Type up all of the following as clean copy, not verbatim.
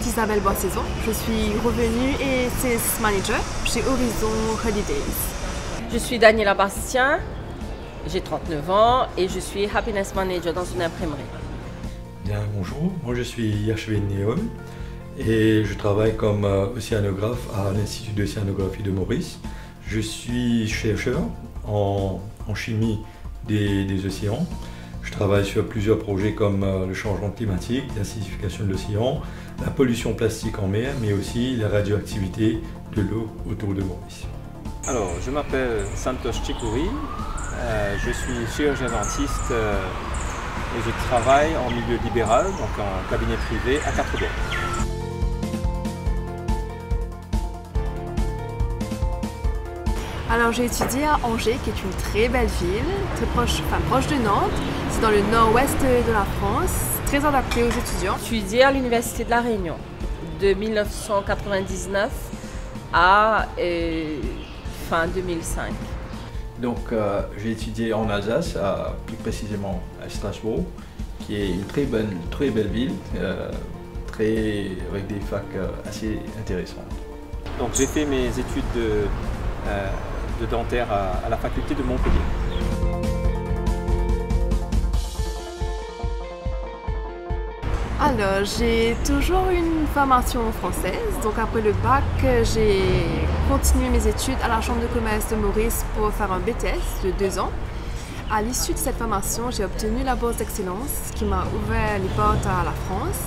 Isabelle Boissaison. Je suis revenue et sales manager chez Horizon Holidays. Je suis Daniela Bastien, j'ai 39 ans et je suis Happiness Manager dans une imprimerie. Bien, bonjour, moi je suis Yashvin Neol et je travaille comme océanographe à l'Institut d'océanographie de Maurice. Je suis chercheur en chimie des océans. Je travaille sur plusieurs projets comme le changement climatique, l'acidification de l'océan, la pollution plastique en mer, mais aussi la radioactivité de l'eau autour de Maurice. Alors, je m'appelle Santosh Chikouri, je suis chirurgien dentiste et je travaille en milieu libéral, donc en cabinet privé à Quatre-Bornes. Alors j'ai étudié à Angers, qui est une très belle ville, très proche de Nantes. C'est dans le nord-ouest de la France, très adapté aux étudiants. J'ai étudié à l'Université de La Réunion de 1999 à fin 2005. Donc j'ai étudié en Alsace, plus précisément à Strasbourg, qui est une très belle ville, avec des facs assez intéressantes. Donc j'ai fait mes études de dentaire à la faculté de Montpellier. Alors, j'ai toujours une formation française. Donc après le bac, j'ai continué mes études à la Chambre de commerce de Maurice pour faire un BTS de 2 ans. À l'issue de cette formation, j'ai obtenu la bourse d'excellence qui m'a ouvert les portes à la France.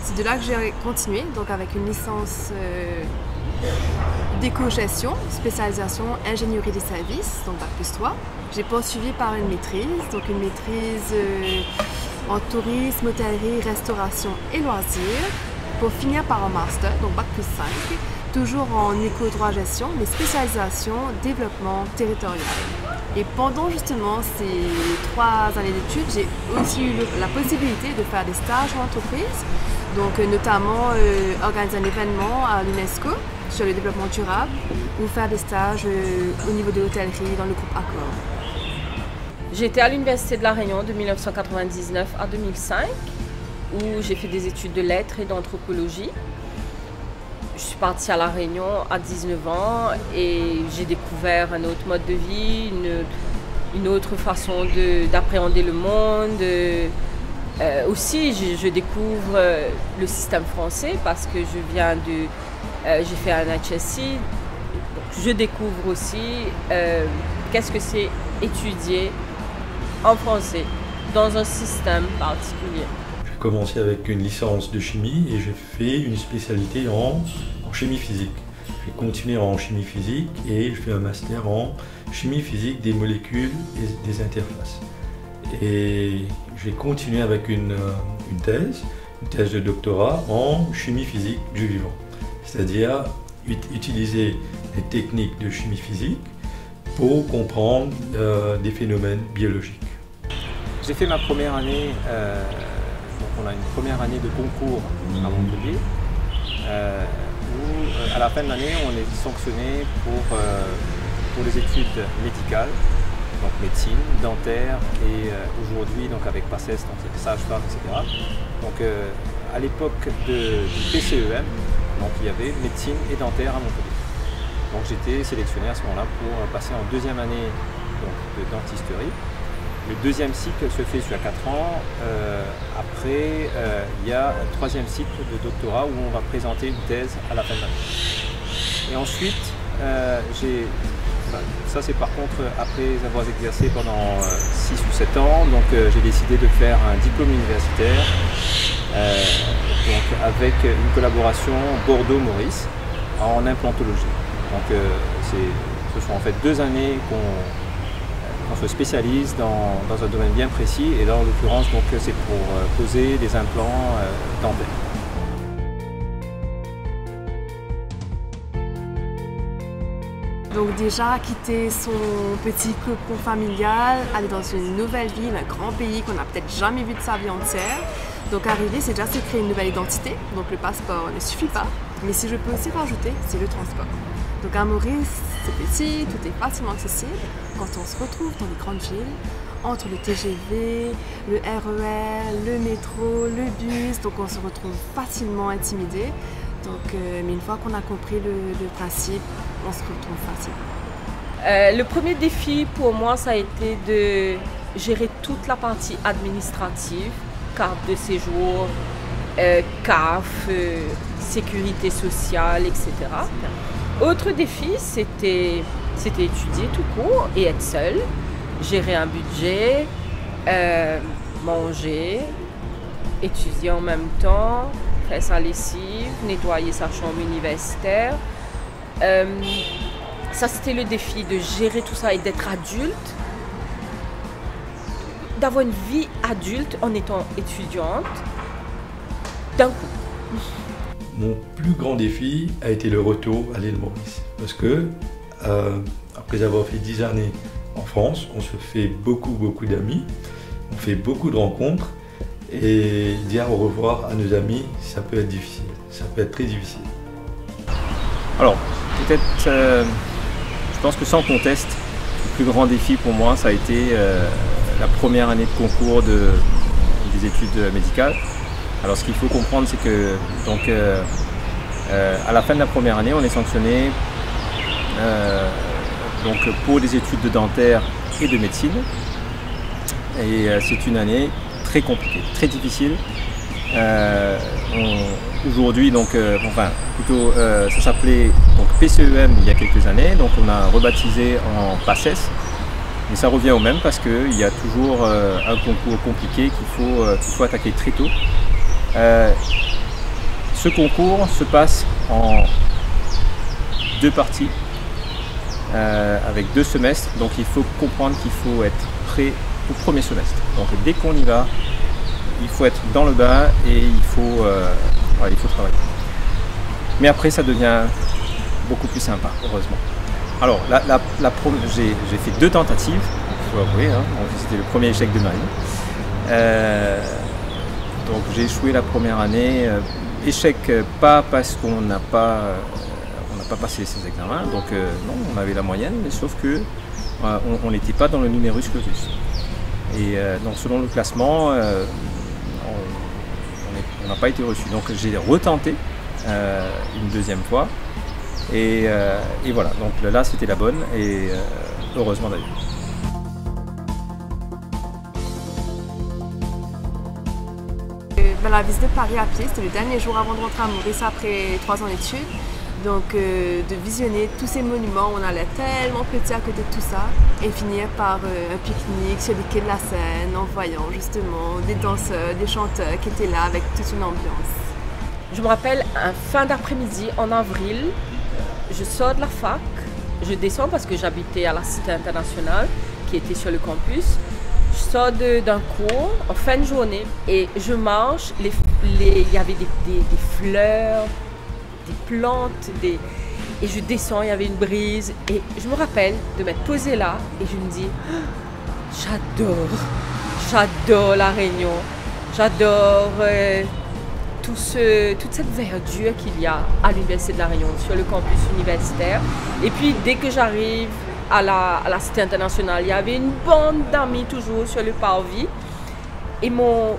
C'est de là que j'ai continué, donc avec une licence d'éco-gestion, spécialisation ingénierie des services, donc Bac+3. J'ai poursuivi par une maîtrise, donc une maîtrise en tourisme, hôtellerie, restauration et loisirs, pour finir par un master, donc Bac+5, toujours en éco-droit-gestion, mais spécialisation développement territorial. Et pendant justement ces 3 années d'études, j'ai aussi eu la possibilité de faire des stages en entreprise, donc notamment organiser un événement à l'UNESCO sur le développement durable ou faire des stages au niveau de l'hôtellerie dans le groupe Accor. J'étais à l'Université de La Réunion de 1999 à 2005 où j'ai fait des études de lettres et d'anthropologie. Je suis partie à La Réunion à 19 ans et j'ai découvert un autre mode de vie, une autre façon d'appréhender le monde. Aussi, je découvre le système français parce que j'ai fait un HSC. Je découvre aussi qu'est-ce que c'est étudier en français dans un système particulier. J'ai commencé avec une licence de chimie et j'ai fait une spécialité en chimie physique. J'ai continué en chimie physique et je fais un master en chimie physique des molécules et des interfaces. Et j'ai continué avec une thèse de doctorat en chimie physique du vivant, c'est-à-dire utiliser les techniques de chimie physique pour comprendre des phénomènes biologiques. J'ai fait ma première année, donc on a une première année de concours à Montpellier, où à la fin de l'année on est sanctionné pour les études médicales, donc médecine, dentaire et aujourd'hui donc avec PACES, donc sage-femme, etc. Donc à l'époque du PCEM, donc il y avait médecine et dentaire à Montpellier. Donc j'étais sélectionné à ce moment-là pour passer en 2e année donc, de dentisterie. Le 2e cycle se fait sur 4 ans. Après, il y a un 3e cycle de doctorat où on va présenter une thèse à la fin de l'année. Et ensuite, ça c'est par contre après avoir exercé pendant 6 ou 7 ans, donc j'ai décidé de faire un diplôme universitaire donc avec une collaboration Bordeaux-Maurice en implantologie. Donc ce sont en fait 2 années qu'on se spécialise dans un domaine bien précis et là en l'occurrence c'est pour poser des implants dentaires. Donc déjà quitter son petit cocon familial, aller dans une nouvelle ville, un grand pays qu'on n'a peut-être jamais vu de sa vie entière. Donc arriver, c'est déjà se créer une nouvelle identité. Donc le passeport ne suffit pas, mais si je peux aussi rajouter, c'est le transport. Donc à Maurice, c'est petit, tout est facilement accessible. Quand on se retrouve dans les grandes villes, entre le TGV, le RER, le métro, le bus, donc on se retrouve facilement intimidé. Donc, mais une fois qu'on a compris le principe, on se retrouve facilement. Le premier défi pour moi, ça a été de gérer toute la partie administrative, carte de séjour, CAF, sécurité sociale, etc. Autre défi, c'était étudier tout court et être seul, gérer un budget, manger, étudier en même temps, faire sa lessive, nettoyer sa chambre universitaire. Ça, c'était le défi de gérer tout ça et d'être adulte, d'avoir une vie adulte en étant étudiante d'un coup. Mon plus grand défi a été le retour à l'île Maurice. Parce que, après avoir fait 10 années en France, on se fait beaucoup d'amis, on fait beaucoup de rencontres, et dire au revoir à nos amis, ça peut être difficile, ça peut être très difficile. Alors, peut-être, je pense que sans conteste, le plus grand défi pour moi, ça a été la première année de concours des études médicales. Alors, ce qu'il faut comprendre, c'est que donc, à la fin de la première année, on est sanctionné donc, pour des études de dentaire et de médecine. Et c'est une année très compliquée, très difficile. Aujourd'hui, donc, ça s'appelait donc PCEM il y a quelques années, donc on a rebaptisé en PACES, mais ça revient au même parce qu'il y a toujours un concours compliqué qu'il faut attaquer très tôt. Ce concours se passe en 2 parties, avec 2 semestres, donc il faut comprendre qu'il faut être prêt au premier semestre. Donc dès qu'on y va, il faut être dans le bain et il faut travailler. Mais après, ça devient beaucoup plus sympa, heureusement. Alors, j'ai fait 2 tentatives, il faut avouer, hein. C'était le premier échec de ma vie. Donc j'ai échoué la première année. Échec pas parce qu'on n'a pas passé ces examens, donc non, on avait la moyenne, mais sauf que on n'était pas dans le numerus clausus. Et donc selon le classement, on n'a pas été reçu. Donc j'ai retenté une 2e fois. Et voilà, donc là c'était la bonne, et heureusement d'ailleurs. La visite de Paris à pied, c'était le dernier jour avant de rentrer à Maurice après 3 ans d'études. Donc de visionner tous ces monuments, on allait tellement petit à côté de tout ça, et finir par un pique-nique sur les quais de la Seine en voyant justement des danseurs, des chanteurs qui étaient là avec toute une ambiance. Je me rappelle un fin d'après-midi en avril, je sors de la fac, je descends parce que j'habitais à la Cité internationale qui était sur le campus. Je sors d'un cours en fin de journée et je marche, il y avait des fleurs, des plantes, et je descends, il y avait une brise, et je me rappelle de m'être posée là et je me dis j'adore la Réunion, j'adore toute cette verdure qu'il y a à l'Université de la Réunion, sur le campus universitaire. Et puis dès que j'arrive à la Cité internationale, il y avait une bande d'amis toujours sur le parvis, et mon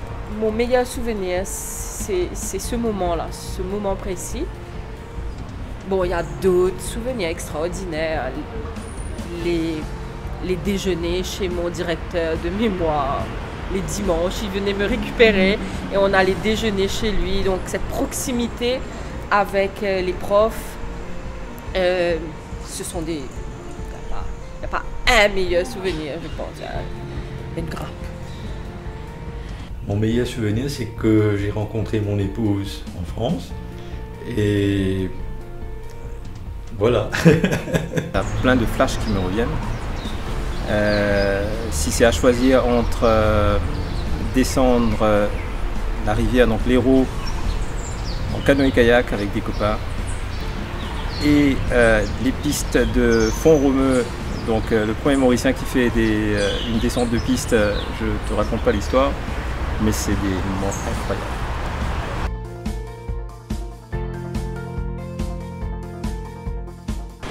meilleur souvenir, c'est ce moment-là, ce moment précis. Bon, il y a d'autres souvenirs extraordinaires, les déjeuners chez mon directeur de mémoire, les dimanches, il venait me récupérer et on allait déjeuner chez lui. Donc cette proximité avec les profs, ce sont des... Il n'y a pas un meilleur souvenir, je pense, il y a une grappe. Mon meilleur souvenir, c'est que j'ai rencontré mon épouse en France, et voilà. Il y a plein de flashs qui me reviennent. Si c'est à choisir entre descendre la rivière, donc l'Hérault, en canoë-kayak avec des copains, et les pistes de Font-Romeu, donc le premier Mauricien qui fait une descente de piste, je ne te raconte pas l'histoire, mais c'est des moments incroyables.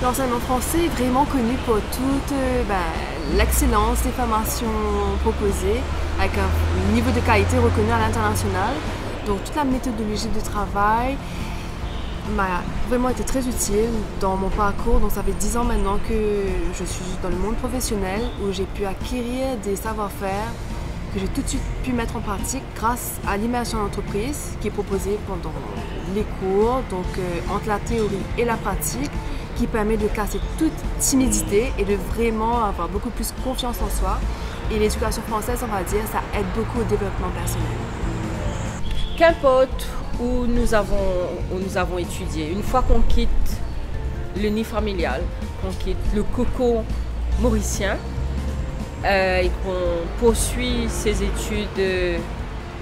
L'enseignement français est vraiment connu pour toutes l'excellence des formations proposées avec un niveau de qualité reconnu à l'international. Donc toute la méthodologie de travail m'a vraiment été très utile dans mon parcours. Donc ça fait 10 ans maintenant que je suis dans le monde professionnel où j'ai pu acquérir des savoir-faire que j'ai tout de suite pu mettre en pratique grâce à l'immersion en entreprise qui est proposée pendant les cours, donc entre la théorie et la pratique, qui permet de casser toute timidité et de vraiment avoir beaucoup plus confiance en soi. Et l'éducation française, on va dire, ça aide beaucoup au développement personnel. Qu'importe où nous avons étudié, une fois qu'on quitte le nid familial, qu'on quitte le cocon mauricien et qu'on poursuit ses études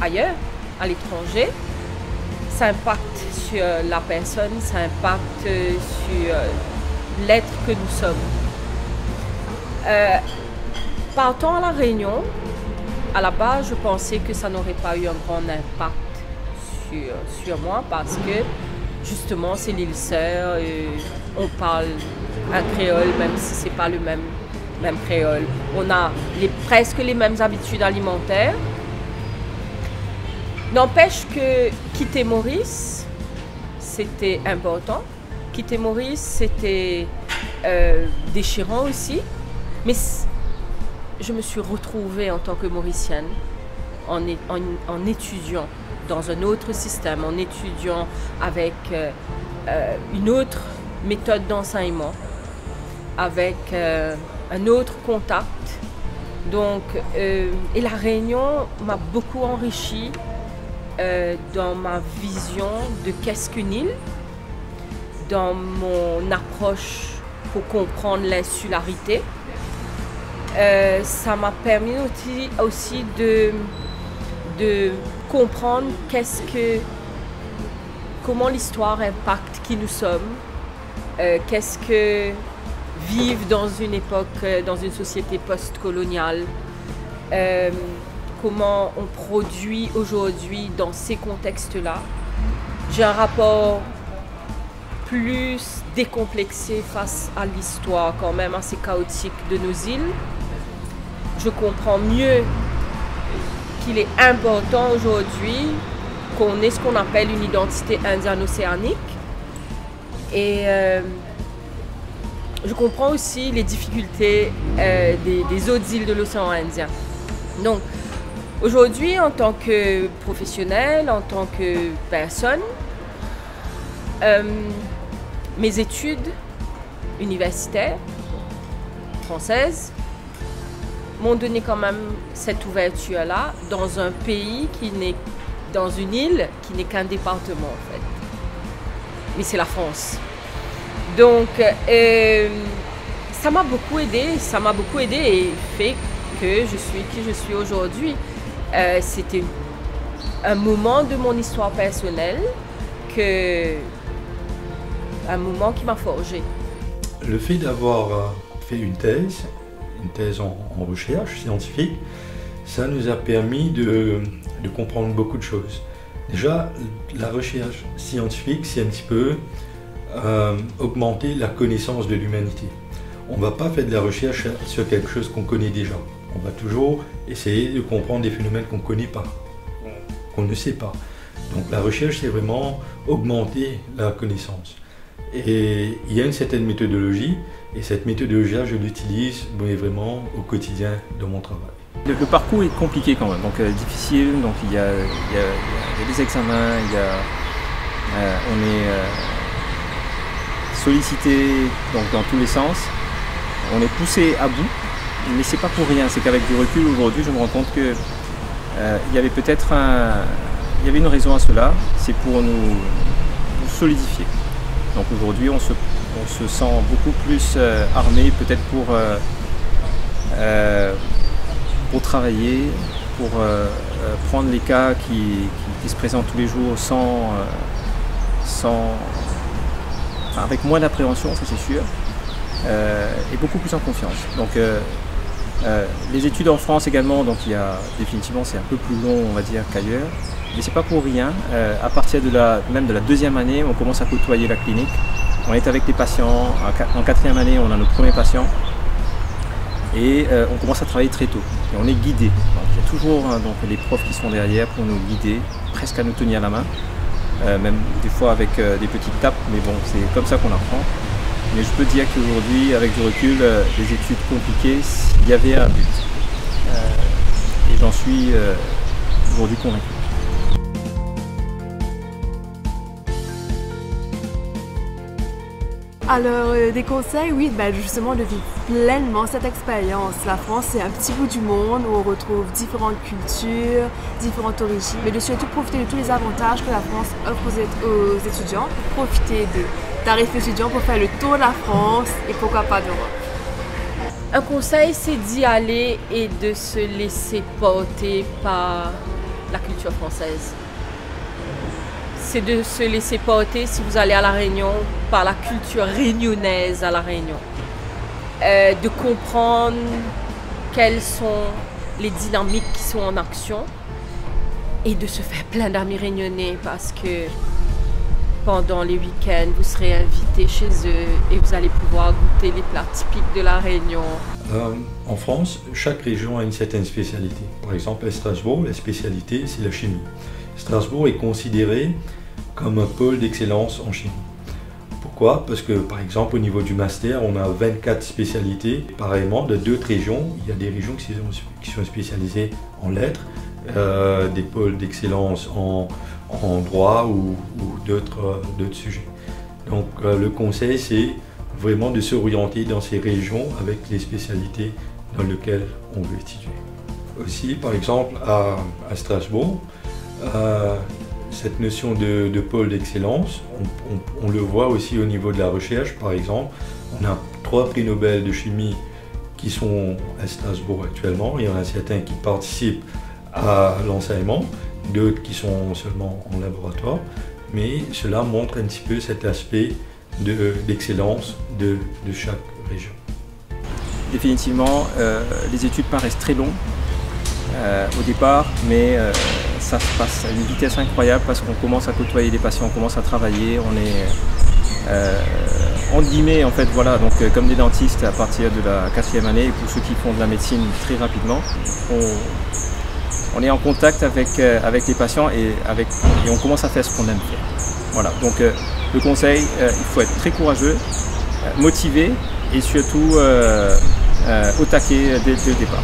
ailleurs, à l'étranger, ça impacte sur la personne, ça impacte sur l'être que nous sommes. Partant à La Réunion, à la base, je pensais que ça n'aurait pas eu un grand impact sur moi parce que justement c'est l'île sœur, on parle un créole même si c'est pas le même créole. On a presque les mêmes habitudes alimentaires. N'empêche que quitter Maurice, c'était important. Quitter Maurice, c'était déchirant aussi. Mais je me suis retrouvée en tant que Mauricienne en étudiant dans un autre système, en étudiant avec une autre méthode d'enseignement, avec un autre contact. Donc, et La Réunion m'a beaucoup enrichie dans ma vision de qu'est-ce qu'une île, dans mon approche pour comprendre l'insularité. Ça m'a permis aussi de comprendre comment l'histoire impacte qui nous sommes, qu'est-ce que vivre dans une époque, dans une société post-coloniale, comment on produit aujourd'hui dans ces contextes-là. J'ai un rapport plus décomplexé face à l'histoire quand même assez chaotique de nos îles. Je comprends mieux qu'il est important aujourd'hui qu'on ait ce qu'on appelle une identité indienne-océanique. Et je comprends aussi les difficultés des autres îles de l'océan Indien. Donc aujourd'hui, en tant que professionnelle, en tant que personne, mes études universitaires françaises m'ont donné quand même cette ouverture-là dans un pays dans une île qui n'est qu'un département en fait. Mais c'est la France. Donc ça m'a beaucoup aidé et fait que je suis qui je suis aujourd'hui. C'était un moment de mon histoire personnelle, un moment qui m'a forgé. Le fait d'avoir fait une thèse en recherche scientifique, ça nous a permis de comprendre beaucoup de choses. Déjà, la recherche scientifique, c'est un petit peu augmenter la connaissance de l'humanité. On ne va pas faire de la recherche sur quelque chose qu'on connaît déjà. On va toujours essayer de comprendre des phénomènes qu'on ne connaît pas, qu'on ne sait pas. Donc la recherche, c'est vraiment augmenter la connaissance. Et il y a une certaine méthodologie, et cette méthodologie-là, je l'utilise vraiment au quotidien dans mon travail. Le parcours est compliqué quand même, donc difficile, donc il y a des examens, on est sollicité donc, dans tous les sens, on est poussé à bout, mais c'est pas pour rien, c'est qu'avec du recul aujourd'hui, je me rends compte que il y avait une raison à cela, c'est pour nous solidifier. Donc aujourd'hui, on se sent beaucoup plus armé, peut-être pour travailler, pour prendre les cas qui se présentent tous les jours avec moins d'appréhension, ça c'est sûr, et beaucoup plus en confiance. Donc les études en France également, donc définitivement c'est un peu plus long on va dire qu'ailleurs, mais c'est pas pour rien. À partir même de la deuxième année, on commence à côtoyer la clinique. On est avec les patients. En quatrième année, on a notre premier patient. Et on commence à travailler très tôt. Et on est guidé. Donc, il y a toujours donc, les profs qui sont derrière pour nous guider, presque à nous tenir la main. Même des fois avec des petites tapes, mais bon, c'est comme ça qu'on apprend. Mais je peux dire qu'aujourd'hui, avec du recul, les études compliquées, il y avait un but. Et j'en suis aujourd'hui convaincu. Alors, des conseils, oui, justement de vivre pleinement cette expérience. La France, c'est un petit bout du monde où on retrouve différentes cultures, différentes origines, mais de surtout profiter de tous les avantages que la France offre aux étudiants, profiter de tarifs étudiants pour faire le tour de la France et pourquoi pas d'Europe. Un conseil, c'est d'y aller et de se laisser porter par la culture française. C'est de se laisser porter, si vous allez à La Réunion, par la culture réunionnaise à La Réunion. De comprendre quelles sont les dynamiques qui sont en action et de se faire plein d'amis réunionnais parce que pendant les week-ends, vous serez invité chez eux et vous allez pouvoir goûter les plats typiques de La Réunion. En France, chaque région a une certaine spécialité. Par exemple, à Strasbourg, la spécialité, c'est la chimie. Strasbourg est considéré comme un pôle d'excellence en chimie. Pourquoi? Parce que, par exemple, au niveau du master, on a 24 spécialités. Pareillement, de d'autres régions, il y a des régions qui sont spécialisées en lettres, des pôles d'excellence en droit ou d'autres sujets. Donc, le conseil, c'est vraiment de s'orienter dans ces régions avec les spécialités dans lesquelles on veut étudier. Aussi, par exemple, à Strasbourg, cette notion de pôle d'excellence, on le voit aussi au niveau de la recherche. Par exemple, on a 3 prix Nobel de chimie qui sont à Strasbourg actuellement. Il y en a certains qui participent à l'enseignement, d'autres qui sont seulement en laboratoire. Mais cela montre un petit peu cet aspect d'excellence de chaque région. Définitivement, les études paraissent très longues au départ, mais ça se passe à une vitesse incroyable parce qu'on commence à côtoyer les patients, on commence à travailler, on est entre guillemets en fait voilà, donc comme des dentistes à partir de la 4e année, et pour ceux qui font de la médecine très rapidement, on est en contact avec les patients et on commence à faire ce qu'on aime faire. Voilà, donc le conseil, il faut être très courageux, motivé et surtout au taquet dès le départ.